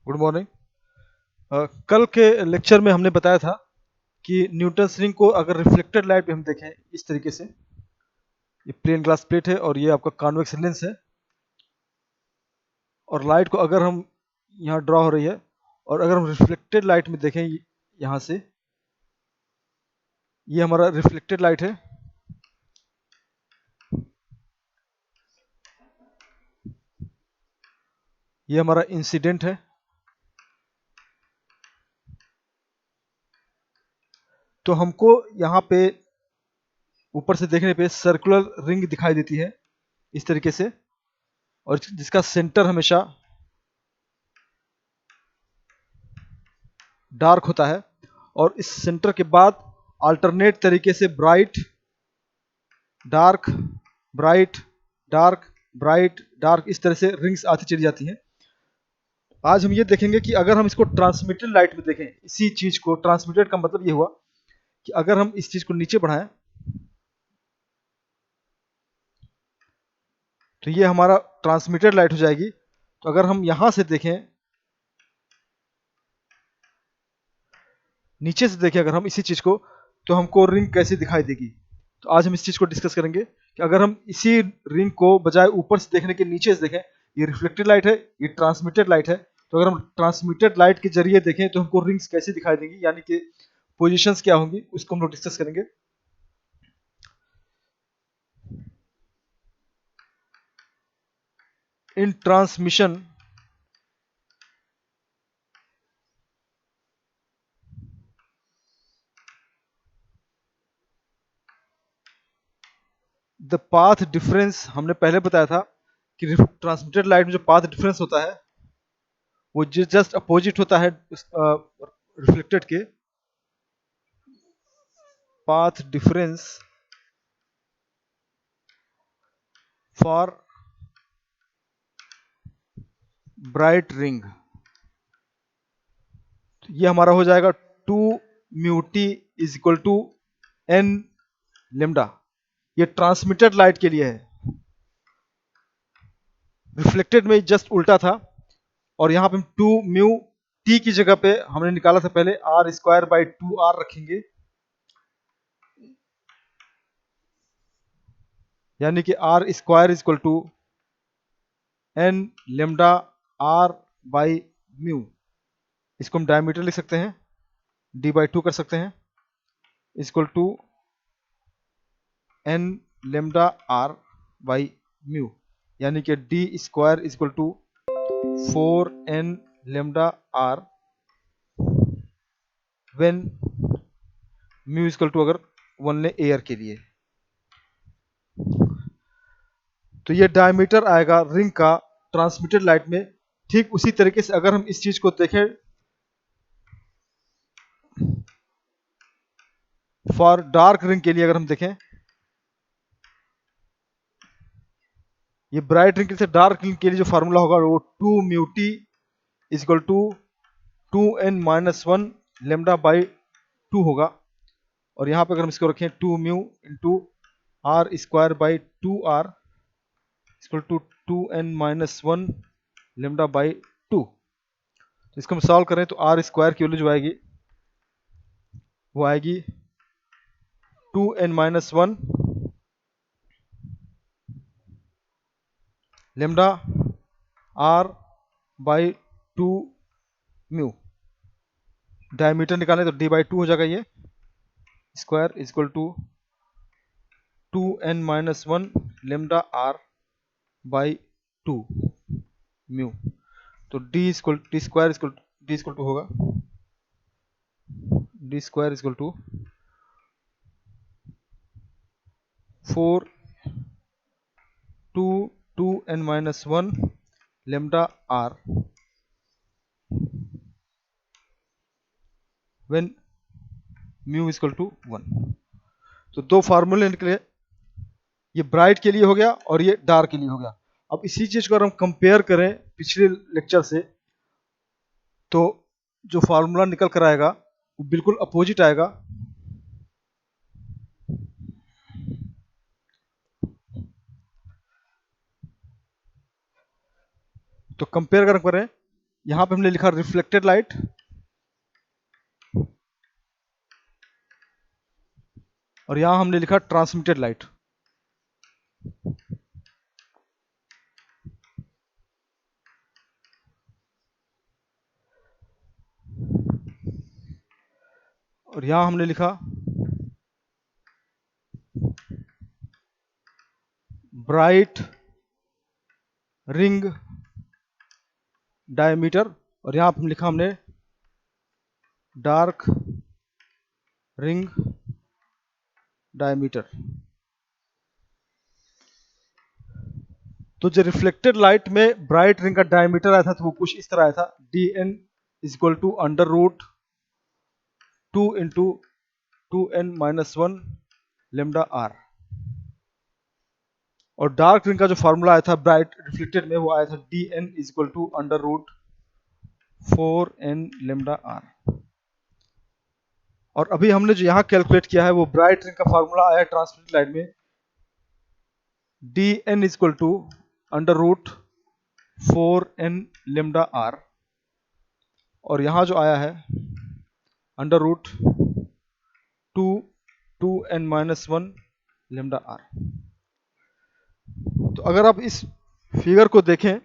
Good morning. कल के lecture में हमने बताया था कि न्यूटन्स रिंग को अगर रिफ्लेक्टेड लाइट में हम देखें इस तरीके से, ये प्लेन ग्लास प्लेट है और ये आपका कॉन्वेक्स लेंस है, और लाइट को अगर हम यहाँ ड्रॉ हो रही है और अगर हम रिफ्लेक्टेड लाइट में देखें यहाँ से, ये हमारा रिफ्लेक्टेड लाइट है, ये हमारा इंसिडेंट है। तो हमको यहाँ पे ऊपर से देखने पे सर्कुलर रिंग दिखाई देती है इस तरीके से, और जिसका सेंटर हमेशा डार्क होता है, और इस सेंटर के बाद अल्टरनेट तरीके से bright dark bright dark bright dark इस तरह से रिंग्स आती चली जाती हैं। आज हम ये देखेंगे कि अगर हम इसको ट्रांसमिटेड लाइट में देखें, इसी चीज को, ट्रांसमिटेड का मतलब ये हुआ कि अगर हम इस चीज को नीचे बढ़ाएं तो ये हमारा ट्रांसमिटेड लाइट हो जाएगी। तो अगर हम यहां से देखें, नीचे से देखें अगर हम इसी चीज को, तो हमको रिंग कैसी दिखाई देगी। तो आज हम इस चीज को डिस्कस करेंगे कि अगर हम इसी रिंग को बजाय ऊपर से देखने के नीचे से देखें, ये रिफ्लेक्टेड लाइट है, ये ट्रांसमिटेड लाइट है, तो अगर हम ट्रांसमिटेड लाइट के जरिए देखें तो हमको रिंग्स कैसी दिखाई देंगी, यानी कि पोजीशंस क्या होंगी, उसको हम लोग डिस्कस करेंगे। इन ट्रांसमिशन द पाथ डिफरेंस, हमने पहले बताया था कि ट्रांसमिटेड लाइट में जो पाथ डिफरेंस होता है वो जस्ट अपोजिट होता है रिफ्लेक्टेड के। Path difference for bright ring, ये हमारा हो जाएगा 2 mu t is equal to n lambda. ये ट्रांसमिटेड लाइट के लिए है, रिफ्लेक्टेड में जस्ट उल्टा था, और यहाँ पे हम 2 म्यू टी की जगह पे हमने निकाला था पहले आर स्क्वायर बाई 2 आर रखेंगे, यानी कि R square is equal to n lambda R by mu. इसको हम डायमीटर लिख सकते हैं, डी बाई 2 कर सकते हैं, equal to n lambda R by mu, यानी कि D square is equal to 4 n lambda R when mu equal to, अगर वन ले एयर के लिए, तो ये डायमीटर आएगा रिंग का ट्रांसमिटेड लाइट में। ठीक उसी तरीके से अगर हम इस चीज को देखें फॉर डार्क रिंग के लिए, अगर हम देखें, ये ब्राइट रिंग के लिए, डार्क रिंग के लिए जो फार्मूला होगा वो 2 mu t is equal to 2n-1 lambda by 2 होगा, और यहाँ पे अगर हम इसको रखें 2 mu into R square by 2 R equal to 2n-1 lambda by 2। तो इसको हम सॉल्व करें तो आर स्क्वायर की वैल्यू जो आएगी वो आएगी 2n-1 lambda R by 2 mu. Diameter निकालें तो डी बाई 2 हो जाएगा, ये square is equal to 2n-1 lambda R by 2 mu. तो डी स्क्वायर टू होगा, D square equal to 4 2n-1 lambda R when mu equal to 1। तो दो फार्मूले निकले, ये ब्राइट के लिए हो गया और ये डार्क के लिए हो गया। अब इसी चीज को अगर हम कंपेयर करें पिछले लेक्चर से, तो जो फार्मूला निकल कर आएगा वो बिल्कुल अपोजिट आएगा। तो कंपेयर अगर करें यहाँ पे हमने लिखा रिफ्लेक्टेड लाइट, और यहाँ हमने लिखा ट्रांसमिटेड लाइट। और यहाँ हमने लिखा ब्राइट रिंग डायमीटर, और यहाँ पे लिखा हमने डार्क रिंग डायमीटर। तो जो रिफ्लेक्टेड लाइट में ब्राइट रिंग का डायमीटर आया था तो वो कुछ इस तरह आया था, dn is equal to under root 2 into 2n-1 lambda R. और डार्क रिंग का जो फॉर्मूला आया था ब्राइट रिफ्लेक्टेड में, वो आया था dn is equal to under root 4n lambda R. और अभी हमने जो यहाँ कैलकुलेट किया है वो ब्राइट रिंग का फॉर्मूला आया है ट्रांसमिटेड लाइट में, dn is equal to under root 4n lambda R, और यहाँ जो आया है under root 2n-1 lambda are. तो अगर आप इस फिगर को देखें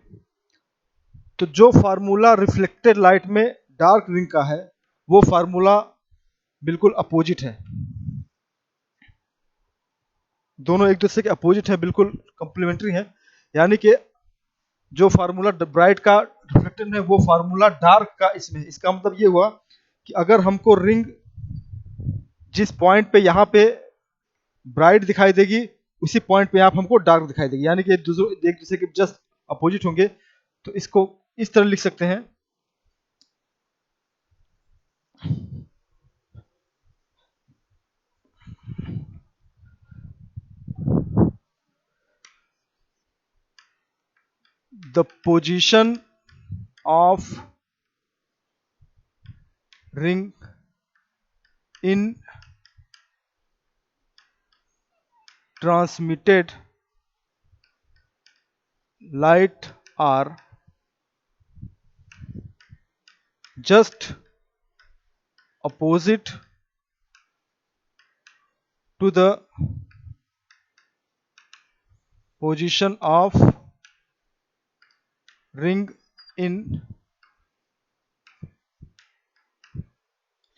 तो जो फार्मूला रिफ्लेक्टेड लाइट में डार्क रिंग का है वो फार्मूला बिल्कुल अपोजिट है, दोनों एक दूसरे के अपोजिट है, बिल्कुल कंप्लीमेंट्री है। यानी कि जो फार्मूला ब्राइट का रिफ्लेक्टेड में वो फार्मूला डार्क का इसमें, इसका मतलब ये हुआ कि अगर हमको रिंग जिस पॉइंट पे यहाँ पे ब्राइट दिखाई देगी उसी पॉइंट पे यहाँ पे हमको डार्क दिखाई देगी, यानी कि एक दूसरे के जस्ट अपोजिट होंगे। तो इसको इस तरह लिख सकते हैं, the position of ring in transmitted light are just opposite to the position of ring in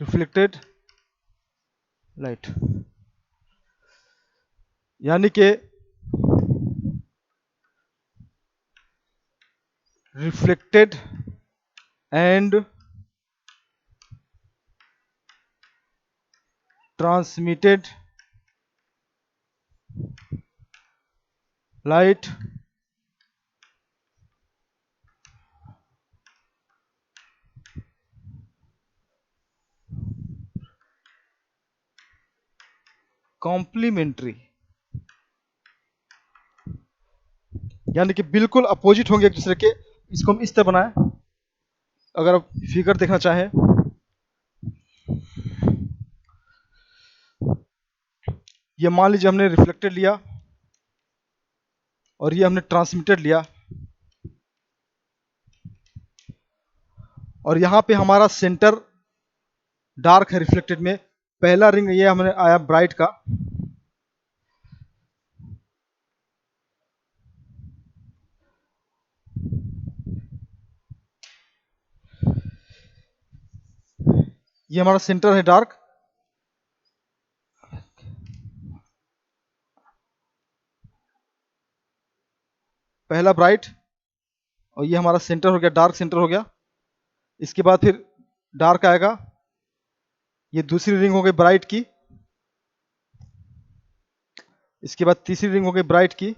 reflected light। यानी कि reflected and transmitted light complementary, यानी कि बिल्कुल अपोजिट होंगे एक दूसरे के। इसको हम इस तरह बनाएं, अगर आप फिगर देखना चाहें, ये मान लीजिए हमने रिफ्लेक्टेड लिया और ये हमने ट्रांसमिटेड लिया, और यहाँ पे हमारा सेंटर डार्क है रिफ्लेक्टेड में। पहला रिंग ये हमने आया ब्राइट का, ये हमारा सेंटर है डार्क, पहला ब्राइट, और ये हमारा सेंटर हो गया, डार्क सेंटर हो गया। इसके बाद फिर डार्क आएगा, ये दूसरी रिंग हो गई ब्राइट की, इसके बाद तीसरी रिंग हो गई ब्राइट की,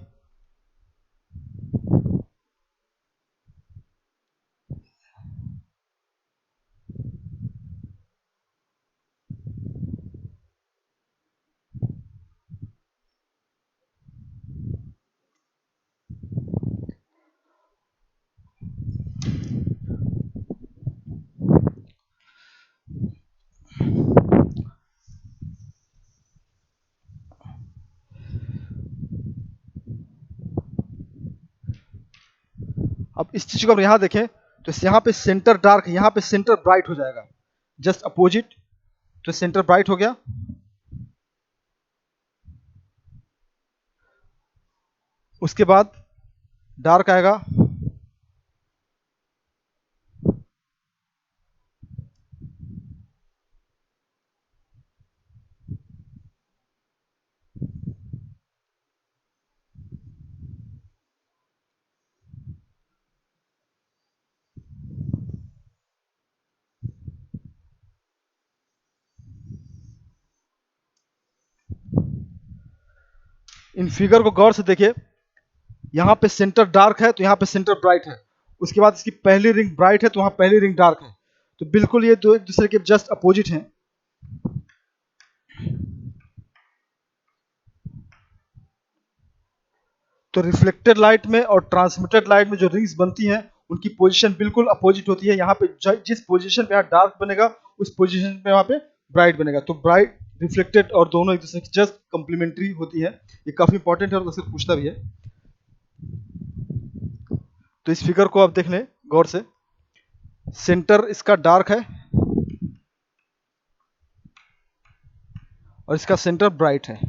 अब इस चीज को हम यहां देखें तो यहाँ पे सेंटर डार्क है, यहाँ पे सेंटर ब्राइट हो जाएगा, जस्ट अपोजिट। तो सेंटर ब्राइट हो गया। उसके बाद डार्क आएगा, इन फिगर को गौर से देखिए, यहाँ पे सेंटर डार्क है तो यहाँ पे सेंटर ब्राइट है, उसके बाद इसकी पहली रिंग ब्राइट है तो वहाँ पहली रिंग डार्क है, तो बिल्कुल ये दो एक दूसरे के जस्ट अपोजिट हैं। तो रिफ्लेक्टेड लाइट में और ट्रांसमिटेड लाइट में जो रिंग्स बनती हैं उनकी पोजीशन बिल्कुल अपोजिट होती है। यहाँ पे जिस पोजीशन पे यहाँ डार्क बनेगा उस पोजीशन पे वहाँ पे ब्राइट बनेगा। तो ब्राइट रिफ्लेक्टेड और दोनों एक दूसरे की जस्ट कम्प्लीमेंट्री होती है। ये काफी इंपॉर्टेंट है और अक्सर पूछता भी है। तो इस फिगर को आप देख लें गौर से, सेंटर इसका डार्क है और इसका सेंटर ब्राइट है।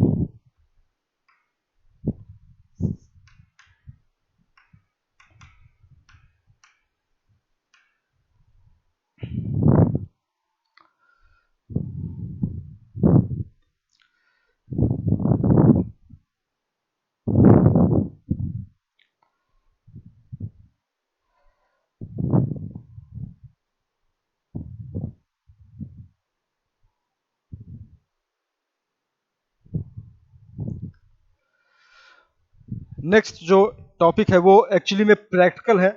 नेक्स्ट जो टॉपिक है वो एक्चुअली में प्रैक्टिकल है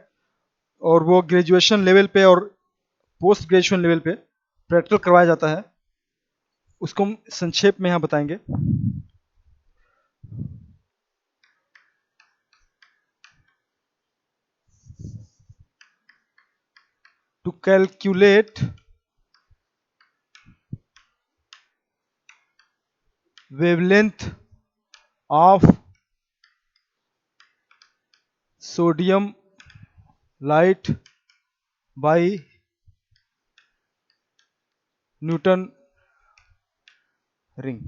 और वो ग्रेजुएशन लेवल पे और पोस्ट ग्रेजुएशन लेवल पे प्रैक्टिकल करवाया जाता है। उसको हम संक्षेप में यहाँ बताएंगे। To calculate wavelength of sodium light by Newton ring.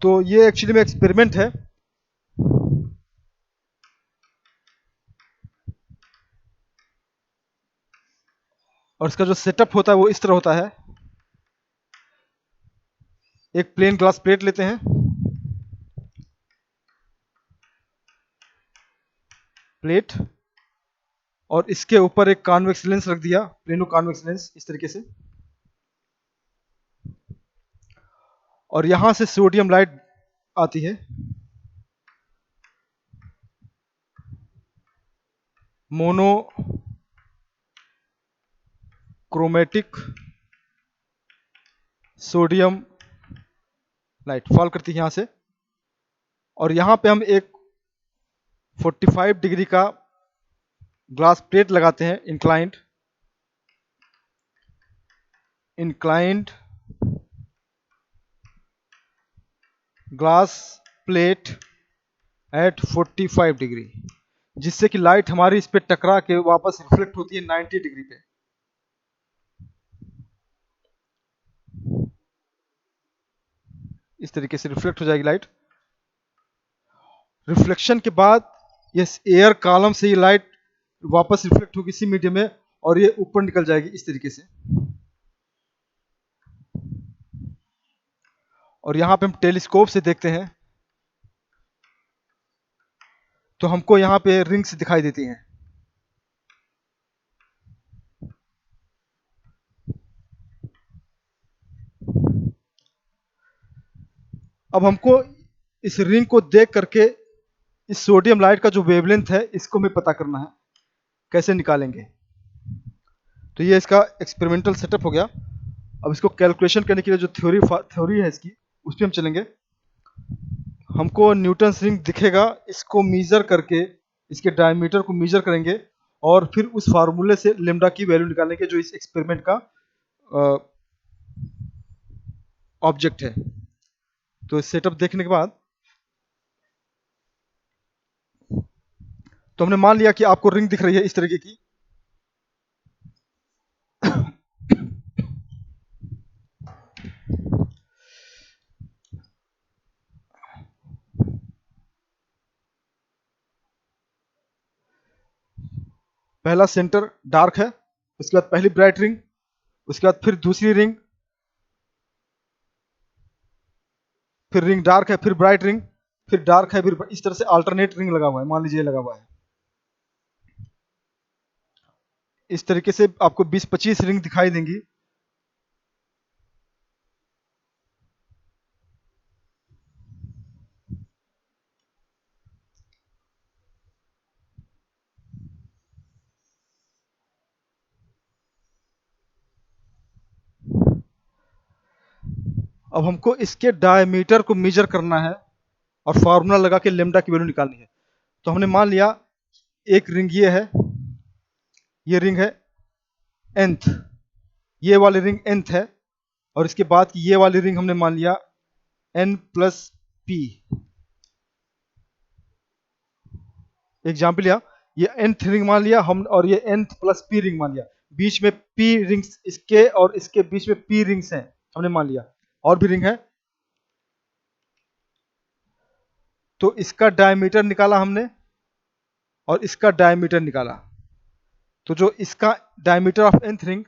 तो ये एक्चुअली में एक्सपेरिमेंट है। और इसका जो सेटअप होता है वो इस तरह होता है। एक प्लेन ग्लास प्लेट लेते हैं, प्लेट, और इसके ऊपर एक कॉन्वेक्स लेंस रख दिया, प्लेनो कॉन्वेक्स लेंस इस तरीके से, और यहां से सोडियम लाइट आती है। Mono chromatic sodium light fall करती है यहां से, और यहां पे हम एक 45 डिग्री का ग्लास प्लेट लगाते हैं, inclined glass plate at 45 degree, जिससे कि लाइट हमारी इस पे टकरा के वापस रिफ्लेक्ट होती है 90 डिग्री पे। इस तरीके से रिफ्लेक्ट हो जाएगी लाइट। रिफ्लेक्शन के बाद ये एयर कॉलम से ये लाइट वापस रिफ्लेक्ट होगी इसी मीडियम में और ये ऊपर निकल जाएगी इस तरीके से। और यहां पे हम टेलीस्कोप से देखते हैं तो हमको यहां पे रिंग्स दिखाई देती हैं। अब हमको इस रिंग को देख करके इस सोडियम लाइट का जो वेवलेंथ है इसको हमें पता करना है, कैसे निकालेंगे। तो ये इसका एक्सपेरिमेंटल सेटअप हो गया। अब इसको कैलकुलेशन करने के लिए जो थ्योरी है इसकी, उस पर हम चलेंगे। हमको न्यूटन रिंग दिखेगा, इसको मीजर करके इसके डायमीटर को मीजर करेंगे और फिर उस फार्मूले से लेमडा की वैल्यू निकालेंगे जो इस एक्सपेरिमेंट का ऑब्जेक्ट है। तो सेटअप देखने के बाद तो हमने मान लिया कि आपको रिंग दिख रही है इस तरीके की। पहला सेंटर डार्क है, उसके बाद पहली ब्राइट रिंग, उसके बाद फिर दूसरी रिंग, फिर रिंग डार्क है, फिर ब्राइट रिंग, फिर डार्क है, फिर इस तरह से अल्टरनेट रिंग लगा हुआ है, मान लीजिए लगा हुआ है। इस तरीके से आपको 20-25 रिंग दिखाई देंगी। अब हमको इसके डायमीटर को मेजर करना है और फार्मूला लगा के लेमडा की वैल्यू निकालनी है। तो हमने मान लिया एक रिंग ये है, ये रिंग है nth, ये वाली रिंग nth है, और इसके बाद की ये वाली रिंग हमने मान लिया n प्लस p। एग्जाम्पल लिया, ये nth रिंग मान लिया हम, और ये nth प्लस p रिंग मान लिया। बीच में p रिंग्स, इसके और इसके बीच में p रिंग्स हैं, हमने मान लिया। और भी रिंग है, तो इसका डायमीटर निकाला हमने और इसका डायमीटर निकाला। तो जो इसका diameter of nth ring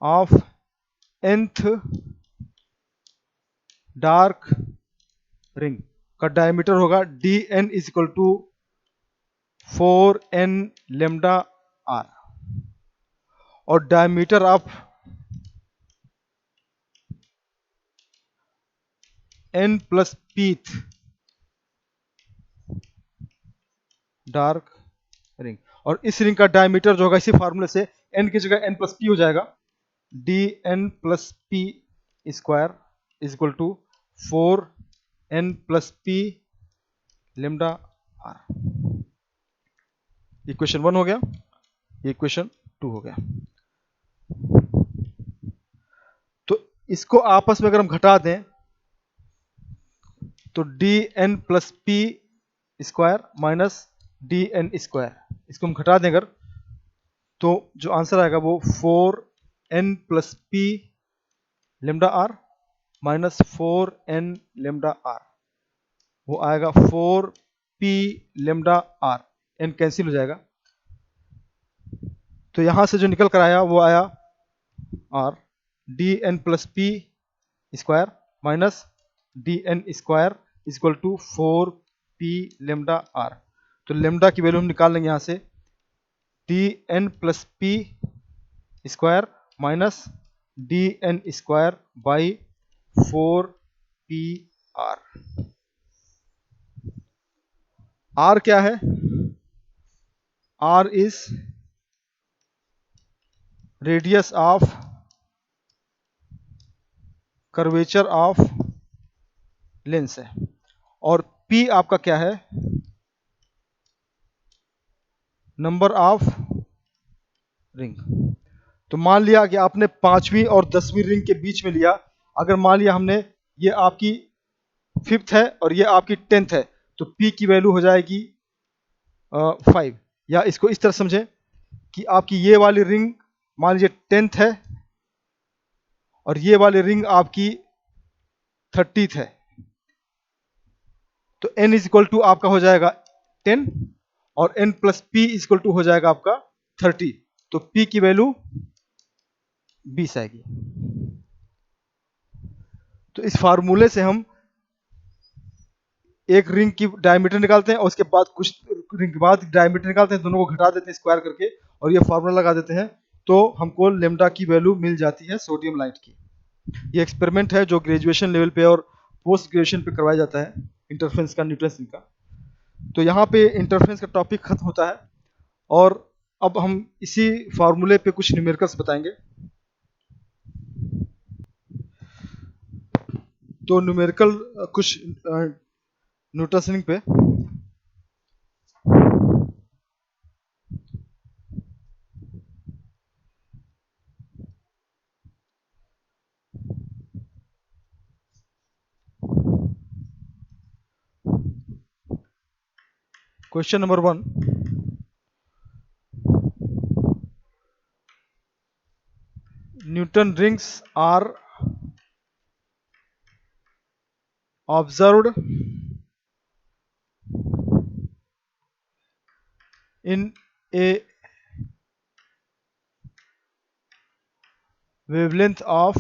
of nth dark ring का डायमीटर होगा dn is equal to 4n lambda r, और diameter of n plus pth dark ring, और इस रिंग का डायमीटर जो होगा इसी फार्मूले से n की जगह n प्लस p हो जाएगा, dn plus p square is equal to 4n plus p lambda r। Equation 1 हो गया, इक्वेशन 2 हो गया। तो इसको आपस में अगर हम घटा दें तो dn plus p square minus dn square, इसको हम घटा दें अगर, तो जो आंसर आएगा वो 4n plus p lambda r minus 4n lambda r, वो आएगा 4p lambda r, n cancel हो जाएगा। तो यहां से जो निकल कर आया वो आया r dn plus p square minus dn square is equal to 4p lambda r। तो लेमडा की वैल्यू हम निकाल लेंगे यहां से, dn plus p square minus dn square by 4p r। r क्या है? r is radius of curvature of lens है, और p आपका क्या है? Number of ring. तो मान लिया कि आपने 5वीं और 10वीं रिंग के बीच में लिया, अगर मान लिया हमने ये आपकी 5th है और ये आपकी 10th है, तो p की वैल्यू हो जाएगी 5। या इसको इस तरह समझें कि आपकी ये वाली रिंग मान लीजिए 10th है और ये वाली रिंग आपकी 30th है, तो n इज इक्वल टू आपका हो जाएगा 10 और n plus p is equal to हो जाएगा आपका 30। तो p की वैल्यू 20 आएगी। तो इस फार्मूले से हम एक रिंग की डायमीटर निकालते हैं और उसके बाद कुछ रिंग के बाद डायमीटर निकालते हैं, दोनों को घटा देते हैं स्क्वायर करके और ये फार्मूला लगा देते हैं, तो हमको लेमडा की वैल्यू मिल जाती है सोडियम लाइट की। ये एक्सपेरिमेंट है जो ग्रेजुएशन लेवल पे और पोस्ट ग्रेजुएशन पे करवाया जाता है, इंटरफेरेंस का, न्यूटन्स का। तो यहाँ पे इंटरफेरेंस का टॉपिक खत्म होता है और अब हम इसी फार्मूले पे कुछ न्यूमेरिकल्स बताएंगे। तो न्यूमेरिकल कुछ न्यूटन पे question number 1, Newton rings are observed in a wavelength of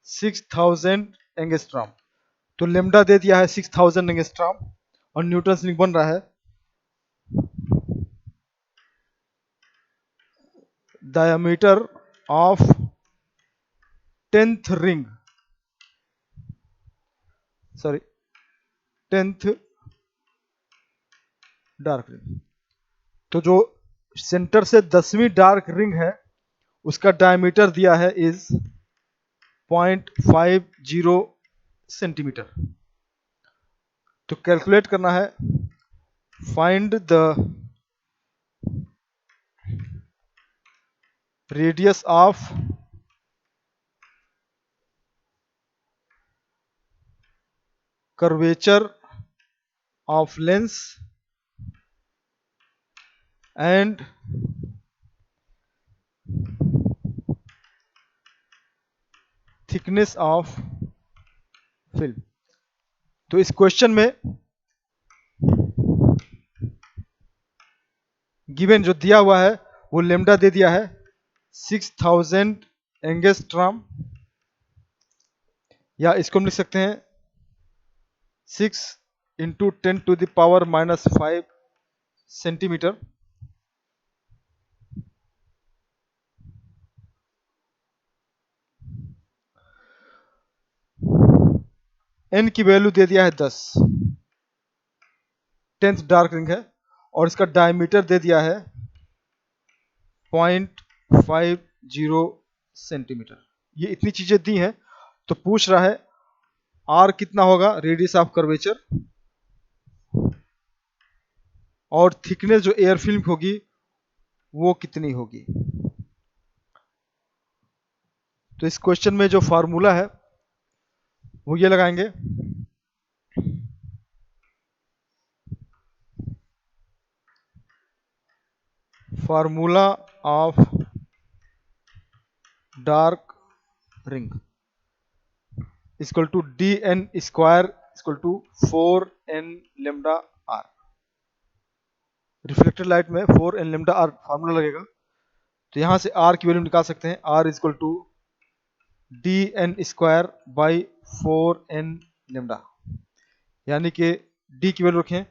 6000 angstrom. तो लेमडा दे दिया है 6000 एंगस्ट्रॉम और न्यूटन रिंग बन रहा है diameter of 10th ring, sorry 10th dark ring. तो जो सेंटर से 10वीं डार्क रिंग है उसका डायमीटर दिया है इज 0.50 सेंटीमीटर। तो कैलकुलेट करना है, find the radius of curvature of lens and thickness of film. तो इस क्वेश्चन में गिवन जो दिया हुआ है वो लेमडा दे दिया है 6000 एंगस्ट्रॉम, या इसको हम लिख सकते हैं 6 इंटू 10⁻⁻5 सेंटीमीटर। एन की वैल्यू दे दिया है 10, 10th डार्क रिंग है, और इसका डायमीटर दे दिया है 0.50 सेंटीमीटर। ये इतनी चीजें दी हैं, तो पूछ रहा है आर कितना होगा, रेडियस ऑफ कर्वेचर, और थिकनेस जो एयर फिल्म होगी वो कितनी होगी। तो इस क्वेश्चन में जो फार्मूला है वो ये लगाएंगे, formula of dark ring equal to D N square equal to 4n lambda R. Reflected light में 4n लेमडा आर फार्मूला लगेगा, तो यहां से r की वैल्यू निकाल सकते हैं, r equal to D N square by 4n lambda, यानी कि d की वैल्यू रखें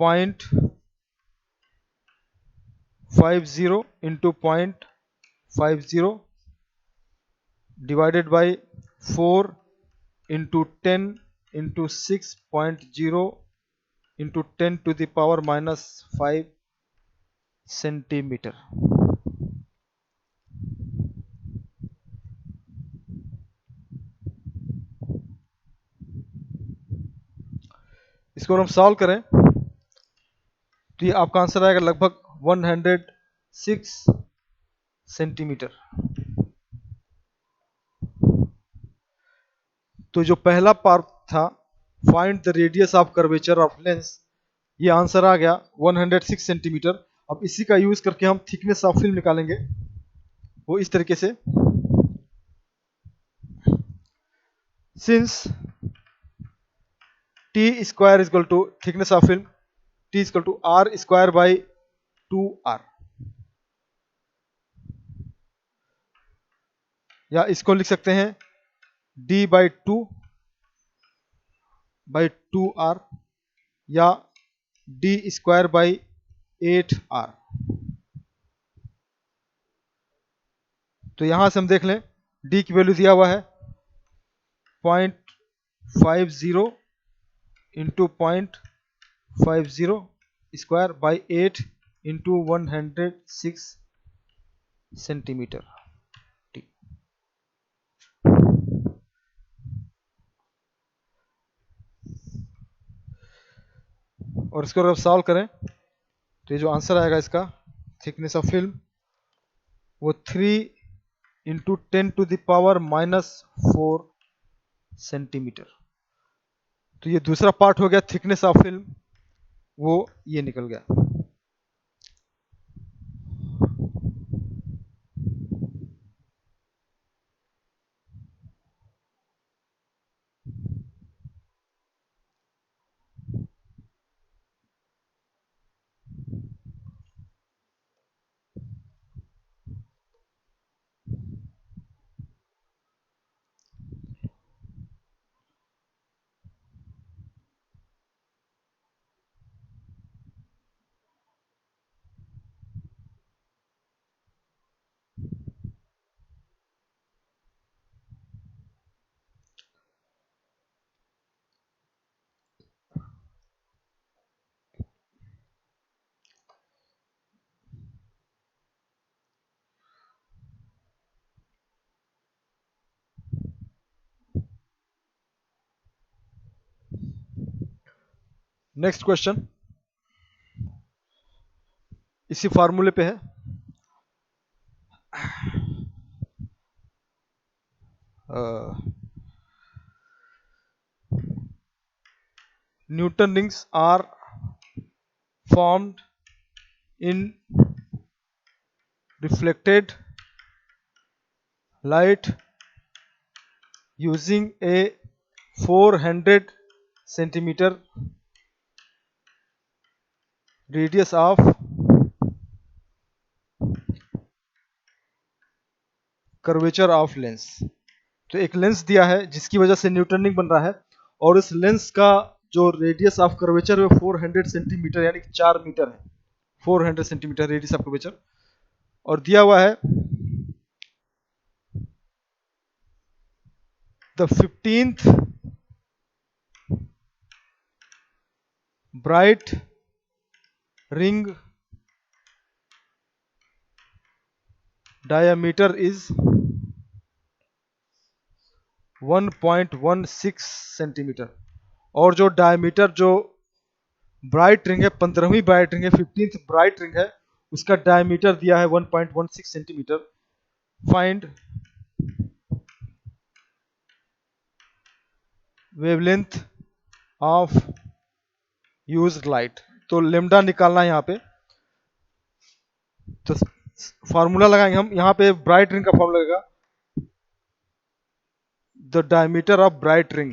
0.50 into 0.50 divided by 4 into 10 into 6.0 into 10⁻⁻5 centimetre. इसको हम सॉल्व करें तो ये आपका आंसर आएगा लगभग 106 सेंटीमीटर। तो जो पहला पार्ट था find the radius of curvature of lens, ये आंसर आ गया 106 सेंटीमीटर। अब इसी का यूज करके हम थिकनेस ऑफ फिल्म निकालेंगे, वो इस तरीके से, since T square equal to thickness of film, T equal to R square by 2r, या इसको लिख सकते हैं d बाई 2 r, या d स्क्वायर बाई 8r। तो यहां से हम देख लें d की वैल्यू दिया हुआ है 0.50 into 0.50 square by 8 into 106 centimetre. और इसको अगर सॉल्व करें तो ये जो आंसर आएगा इसका थिकनेस ऑफ फिल्म वो 3 इंटू 10⁻⁻4 सेंटीमीटर। तो ये दूसरा पार्ट हो गया थिकनेस ऑफ फिल्म, वो ये निकल गया। नेक्स्ट क्वेश्चन इसी फार्मूले पे है। Newton rings are formed in reflected light using a 400 centimeter radius of curvature of lens। तो एक लेंस दिया है जिसकी वजह से न्यूटन रिंग बन रहा है, और इस लेंस का जो रेडियस ऑफ कर्वेचर है 400 सेंटीमीटर यानी कि 4 मीटर है। 400 सेंटीमीटर रेडियस ऑफ कर्वेचर, और दिया हुआ है the 15th bright ring diameter is 1.16 centimetre, और जो डायमीटर जो ब्राइट रिंग है, 15वीं ब्राइट रिंग है, 15th ब्राइट रिंग है, उसका डायमीटर दिया है 1.16 centimetre. Find wavelength of used light. तो लेमडा निकालना है यहाँ पे, तो फार्मूला लगाएंगे हम। यहाँ पे ब्राइट रिंग का फार्मूला लगेगा the diameter of bright ring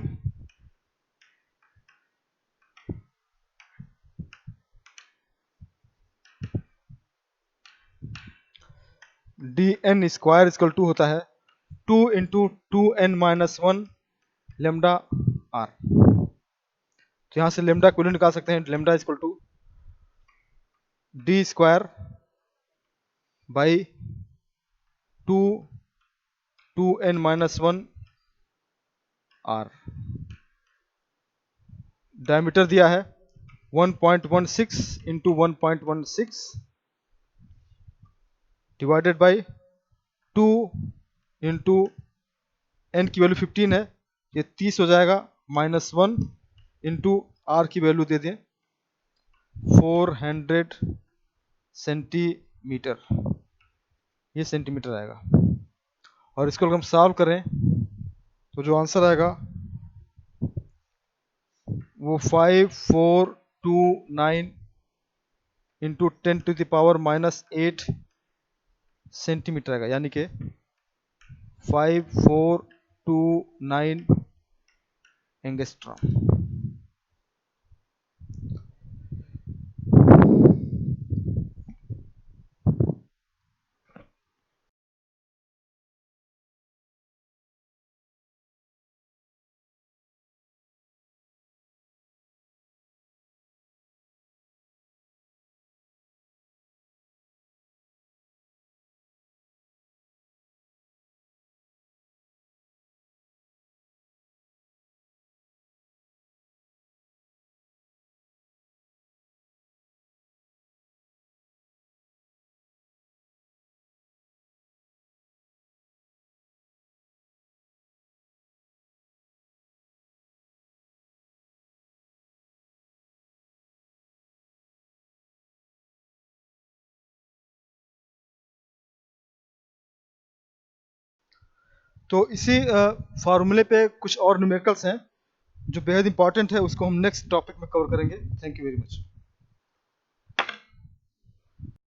D N square equal to होता है 2 इंटू 2n-1 लेमडा आर। तो यहाँ से लेमडा को निकाल सकते हैं, lambda equal to D square by 2n-1 R. Diameter दिया है 1.16 into 1.16 divided by 2 into N की वैल्यू 15 है, ये 30 हो जाएगा, -1 इंटू आर की वैल्यू दे दें 400 सेंटीमीटर, ये सेंटीमीटर आएगा। और इसको अगर हम सॉल्व करें तो जो आंसर आएगा वो 5429 इंटू 10⁻⁻8 सेंटीमीटर आएगा, यानी कि 5429 एंगस्ट्रॉम। तो इसी फार्मूले पे कुछ और न्यूमेरिकल्स हैं जो बेहद इंपॉर्टेंट है, उसको हम नेक्स्ट टॉपिक में कवर करेंगे। Thank you very much.